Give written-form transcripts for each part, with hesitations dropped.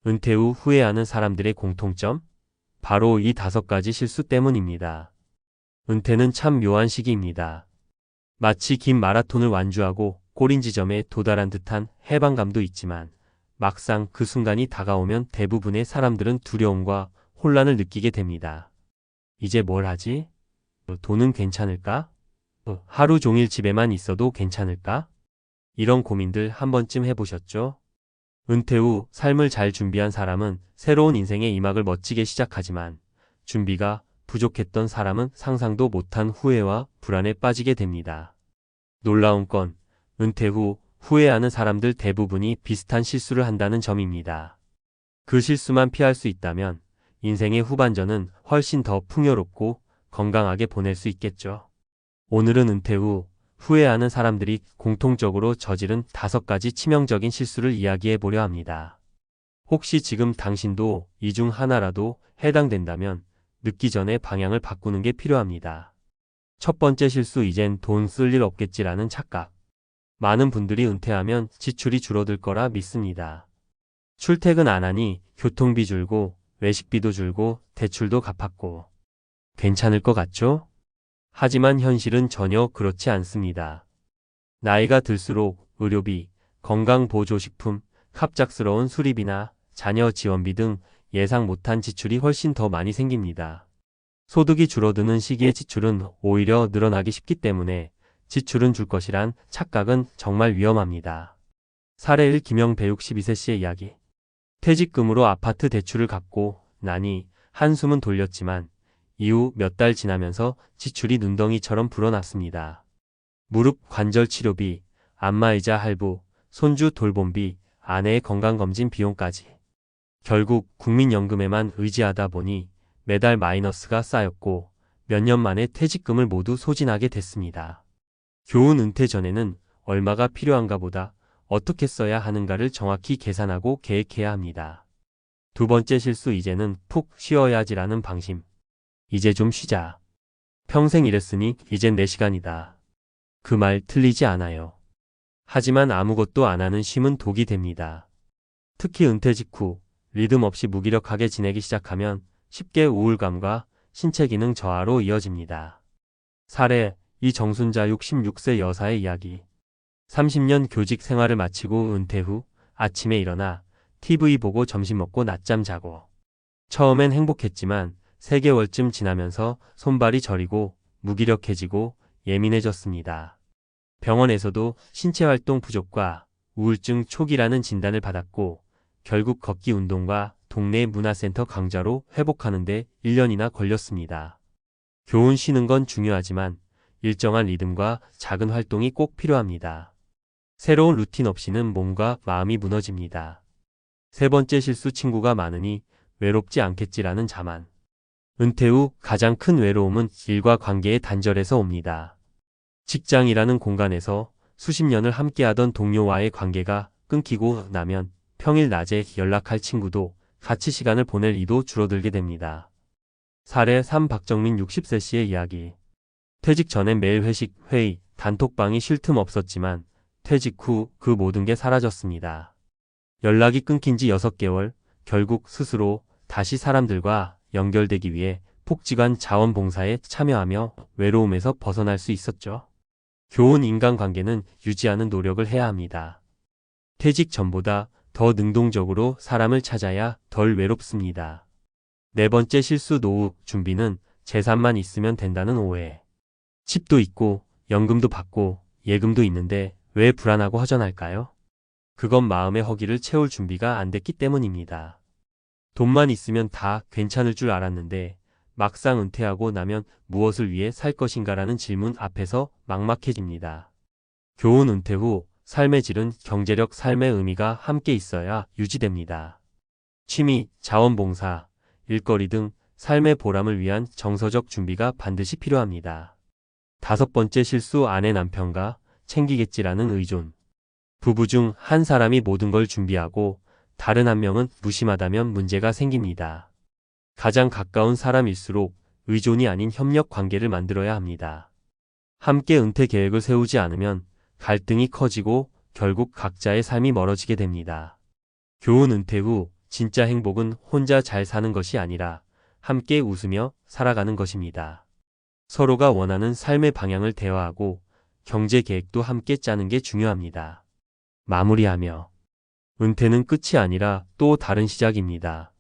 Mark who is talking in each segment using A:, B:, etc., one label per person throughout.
A: 은퇴 후 후회하는 사람들의 공통점? 바로 이 5가지 실수 때문입니다. 은퇴는 참 묘한 시기입니다. 마치 긴 마라톤을 완주하고 골인 지점에 도달한 듯한 해방감도 있지만 막상 그 순간이 다가오면 대부분의 사람들은 두려움과 혼란을 느끼게 됩니다. 이제 뭘 하지? 돈은 괜찮을까? 하루 종일 집에만 있어도 괜찮을까? 이런 고민들 한 번쯤 해보셨죠? 은퇴 후 삶을 잘 준비한 사람은 새로운 인생의 이막을 멋지게 시작하지만 준비가 부족했던 사람은 상상도 못한 후회와 불안에 빠지게 됩니다. 놀라운 건 은퇴 후 후회하는 사람들 대부분이 비슷한 실수를 한다는 점입니다. 그 실수만 피할 수 있다면 인생의 후반전은 훨씬 더 풍요롭고 건강하게 보낼 수 있겠죠. 오늘은 은퇴 후 후회하는 사람들이 공통적으로 저지른 5가지 치명적인 실수를 이야기해 보려 합니다. 혹시 지금 당신도 이 중 하나라도 해당된다면 늦기 전에 방향을 바꾸는 게 필요합니다. 첫 번째 실수, 이젠 돈 쓸 일 없겠지라는 착각. 많은 분들이 은퇴하면 지출이 줄어들 거라 믿습니다. 출퇴근 안 하니 교통비 줄고 외식비도 줄고 대출도 갚았고 괜찮을 것 같죠? 하지만 현실은 전혀 그렇지 않습니다. 나이가 들수록 의료비, 건강보조식품, 갑작스러운 수리비나 자녀 지원비 등 예상 못한 지출이 훨씬 더 많이 생깁니다. 소득이 줄어드는 시기에 지출은 오히려 늘어나기 쉽기 때문에 지출은 줄 것이란 착각은 정말 위험합니다. 사례 1, 김영배 62세 씨의 이야기. 퇴직금으로 아파트 대출을 갚고 나니 한숨은 돌렸지만 이후 몇 달 지나면서 지출이 눈덩이처럼 불어났습니다. 무릎 관절 치료비, 안마의자 할부, 손주 돌봄비, 아내의 건강검진 비용까지. 결국 국민연금에만 의지하다 보니 매달 마이너스가 쌓였고 몇 년 만에 퇴직금을 모두 소진하게 됐습니다. 교훈, 은퇴 전에는 얼마가 필요한가 보다 어떻게 써야 하는가를 정확히 계산하고 계획해야 합니다. 두 번째 실수, 이제는 푹 쉬어야지라는 방심. 이제 좀 쉬자. 평생 일했으니 이젠 내 시간이다. 그 말 틀리지 않아요. 하지만 아무것도 안 하는 쉼은 독이 됩니다. 특히 은퇴 직후 리듬 없이 무기력하게 지내기 시작하면 쉽게 우울감과 신체 기능 저하로 이어집니다. 사례, 이정순자 66세 여사의 이야기. 30년 교직 생활을 마치고 은퇴 후 아침에 일어나 TV 보고 점심 먹고 낮잠 자고. 처음엔 행복했지만 3개월쯤 지나면서 손발이 저리고 무기력해지고 예민해졌습니다. 병원에서도 신체활동 부족과 우울증 초기라는 진단을 받았고 결국 걷기 운동과 동네 문화센터 강좌로 회복하는 데 1년이나 걸렸습니다. 교훈, 쉬는 건 중요하지만 일정한 리듬과 작은 활동이 꼭 필요합니다. 새로운 루틴 없이는 몸과 마음이 무너집니다. 세 번째 실수, 친구가 많으니 외롭지 않겠지라는 자만. 은퇴 후 가장 큰 외로움은 일과 관계의 단절에서 옵니다. 직장이라는 공간에서 수십 년을 함께하던 동료와의 관계가 끊기고 나면 평일 낮에 연락할 친구도 같이 시간을 보낼 이도 줄어들게 됩니다. 사례 3, 박정민 60세 씨의 이야기. 퇴직 전엔 매일 회식, 회의, 단톡방이 쉴 틈 없었지만 퇴직 후 그 모든 게 사라졌습니다. 연락이 끊긴 지 6개월, 결국 스스로 다시 사람들과 연결되기 위해 복지관 자원봉사에 참여하며 외로움에서 벗어날 수 있었죠. 교훈, 인간관계는 유지하는 노력을 해야 합니다. 퇴직 전보다 더 능동적으로 사람을 찾아야 덜 외롭습니다. 네 번째 실수, 노후 준비는 재산만 있으면 된다는 오해. 집도 있고 연금도 받고 예금도 있는데 왜 불안하고 허전할까요? 그건 마음의 허기를 채울 준비가 안 됐기 때문입니다. 돈만 있으면 다 괜찮을 줄 알았는데 막상 은퇴하고 나면 무엇을 위해 살 것인가라는 질문 앞에서 막막해집니다. 교훈, 은퇴 후 삶의 질은 경제력, 삶의 의미가 함께 있어야 유지됩니다. 취미, 자원봉사, 일거리 등 삶의 보람을 위한 정서적 준비가 반드시 필요합니다. 5번째 실수, 아내, 남편과 챙기겠지라는 의존. 부부 중 한 사람이 모든 걸 준비하고 다른 한 명은 무심하다면 문제가 생깁니다. 가장 가까운 사람일수록 의존이 아닌 협력 관계를 만들어야 합니다. 함께 은퇴 계획을 세우지 않으면 갈등이 커지고 결국 각자의 삶이 멀어지게 됩니다. 교훈, 은퇴 후 진짜 행복은 혼자 잘 사는 것이 아니라 함께 웃으며 살아가는 것입니다. 서로가 원하는 삶의 방향을 대화하고 경제 계획도 함께 짜는 게 중요합니다. 마무리하며 은퇴는 끝이 아니라 또 다른 시작입니다.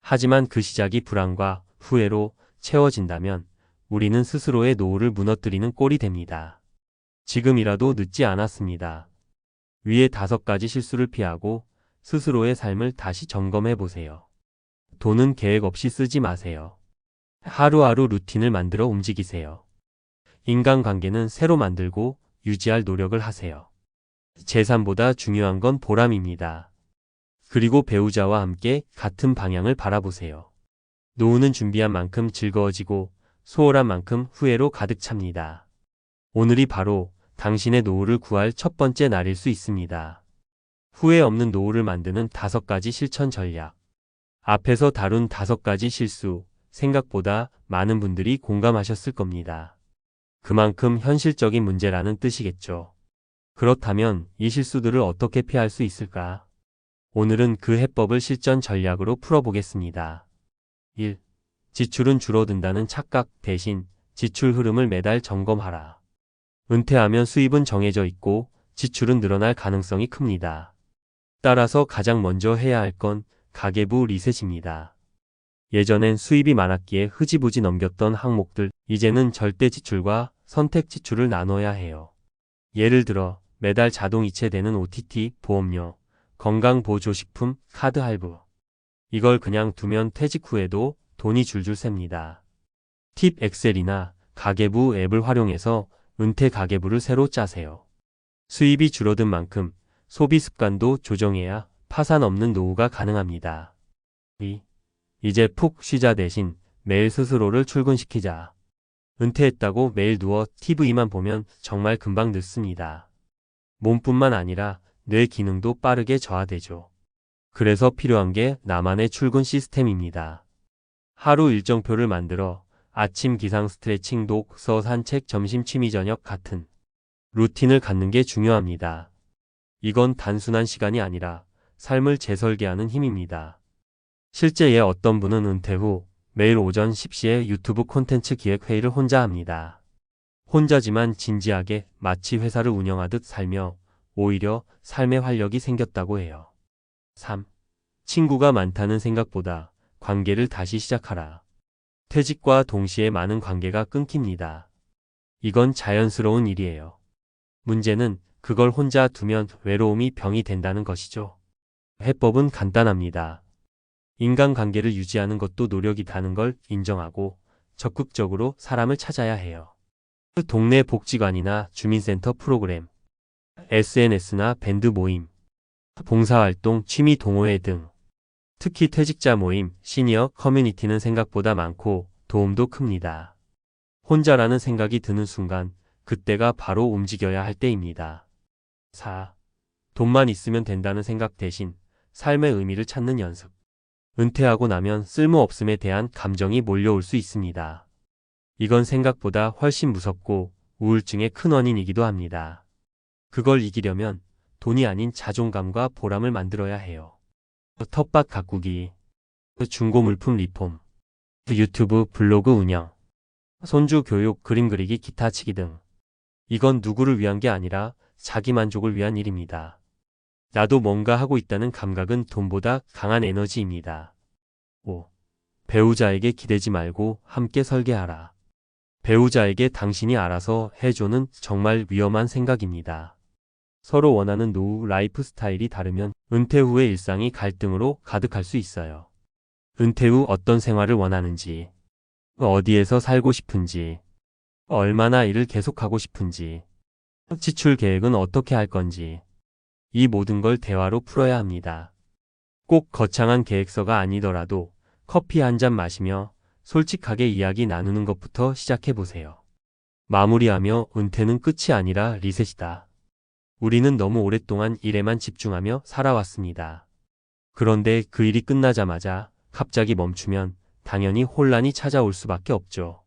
A: 하지만 그 시작이 불안과 후회로 채워진다면 우리는 스스로의 노후를 무너뜨리는 꼴이 됩니다. 지금이라도 늦지 않았습니다. 위의 5가지 실수를 피하고 스스로의 삶을 다시 점검해 보세요. 돈은 계획 없이 쓰지 마세요. 하루하루 루틴을 만들어 움직이세요. 인간관계는 새로 만들고 유지할 노력을 하세요. 재산보다 중요한 건 보람입니다. 그리고 배우자와 함께 같은 방향을 바라보세요. 노후는 준비한 만큼 즐거워지고 소홀한 만큼 후회로 가득 찹니다. 오늘이 바로 당신의 노후를 구할 첫 번째 날일 수 있습니다. 후회 없는 노후를 만드는 5가지 실천 전략. 앞에서 다룬 5가지 실수, 생각보다 많은 분들이 공감하셨을 겁니다. 그만큼 현실적인 문제라는 뜻이겠죠. 그렇다면 이 실수들을 어떻게 피할 수 있을까? 오늘은 그 해법을 실전 전략으로 풀어보겠습니다. 1. 지출은 줄어든다는 착각 대신 지출 흐름을 매달 점검하라. 은퇴하면 수입은 정해져 있고 지출은 늘어날 가능성이 큽니다. 따라서 가장 먼저 해야 할 건 가계부 리셋입니다. 예전엔 수입이 많았기에 흐지부지 넘겼던 항목들, 이제는 절대 지출과 선택 지출을 나눠야 해요. 예를 들어 매달 자동 이체되는 OTT, 보험료, 건강보조식품, 카드 할부. 이걸 그냥 두면 퇴직 후에도 돈이 줄줄 셉니다. 팁 엑셀이나 가계부 앱을 활용해서 은퇴 가계부를 새로 짜세요. 수입이 줄어든 만큼 소비 습관도 조정해야 파산 없는 노후가 가능합니다. 2. 이제 푹 쉬자 대신 매일 스스로를 출근시키자. 은퇴했다고 매일 누워 TV만 보면 정말 금방 늙습니다. 몸뿐만 아니라 뇌 기능도 빠르게 저하되죠. 그래서 필요한 게 나만의 출근 시스템입니다. 하루 일정표를 만들어 아침 기상 스트레칭, 독서, 산책, 점심 취미, 저녁 같은 루틴을 갖는 게 중요합니다. 이건 단순한 시간이 아니라 삶을 재설계하는 힘입니다. 실제 어떤 분은 은퇴 후 매일 오전 10시에 유튜브 콘텐츠 기획 회의를 혼자 합니다. 혼자지만 진지하게 마치 회사를 운영하듯 살며 오히려 삶의 활력이 생겼다고 해요. 3. 친구가 많다는 생각보다 관계를 다시 시작하라. 퇴직과 동시에 많은 관계가 끊깁니다. 이건 자연스러운 일이에요. 문제는 그걸 혼자 두면 외로움이 병이 된다는 것이죠. 해법은 간단합니다. 인간관계를 유지하는 것도 노력이라는 걸 인정하고 적극적으로 사람을 찾아야 해요. 동네 복지관이나 주민센터 프로그램, SNS나 밴드 모임, 봉사활동, 취미 동호회 등. 특히 퇴직자 모임, 시니어 커뮤니티는 생각보다 많고 도움도 큽니다. 혼자라는 생각이 드는 순간 그때가 바로 움직여야 할 때입니다. 4. 돈만 있으면 된다는 생각 대신 삶의 의미를 찾는 연습. 은퇴하고 나면 쓸모없음에 대한 감정이 몰려올 수 있습니다. 이건 생각보다 훨씬 무섭고 우울증의 큰 원인이기도 합니다. 그걸 이기려면 돈이 아닌 자존감과 보람을 만들어야 해요. 텃밭 가꾸기, 중고 물품 리폼, 유튜브 블로그 운영, 손주 교육, 그림 그리기, 기타 치기 등. 이건 누구를 위한 게 아니라 자기 만족을 위한 일입니다. 나도 뭔가 하고 있다는 감각은 돈보다 강한 에너지입니다. 5. 배우자에게 기대지 말고 함께 설계하라. 배우자에게 당신이 알아서 해줘는 정말 위험한 생각입니다. 서로 원하는 노후 라이프 스타일이 다르면 은퇴 후의 일상이 갈등으로 가득할 수 있어요. 은퇴 후 어떤 생활을 원하는지, 어디에서 살고 싶은지, 얼마나 일을 계속하고 싶은지, 지출 계획은 어떻게 할 건지, 이 모든 걸 대화로 풀어야 합니다. 꼭 거창한 계획서가 아니더라도 커피 한 잔 마시며 솔직하게 이야기 나누는 것부터 시작해보세요. 마무리하며 은퇴는 끝이 아니라 리셋이다. 우리는 너무 오랫동안 일에만 집중하며 살아왔습니다. 그런데 그 일이 끝나자마자 갑자기 멈추면 당연히 혼란이 찾아올 수밖에 없죠.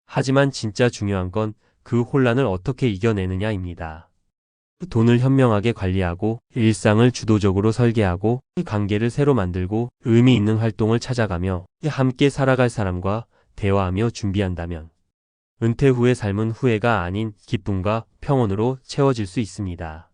A: 하지만 진짜 중요한 건 그 혼란을 어떻게 이겨내느냐입니다. 돈을 현명하게 관리하고 일상을 주도적으로 설계하고 관계를 새로 만들고 의미 있는 활동을 찾아가며 함께 살아갈 사람과 대화하며 준비한다면 은퇴 후의 삶은 후회가 아닌 기쁨과 평온으로 채워질 수 있습니다.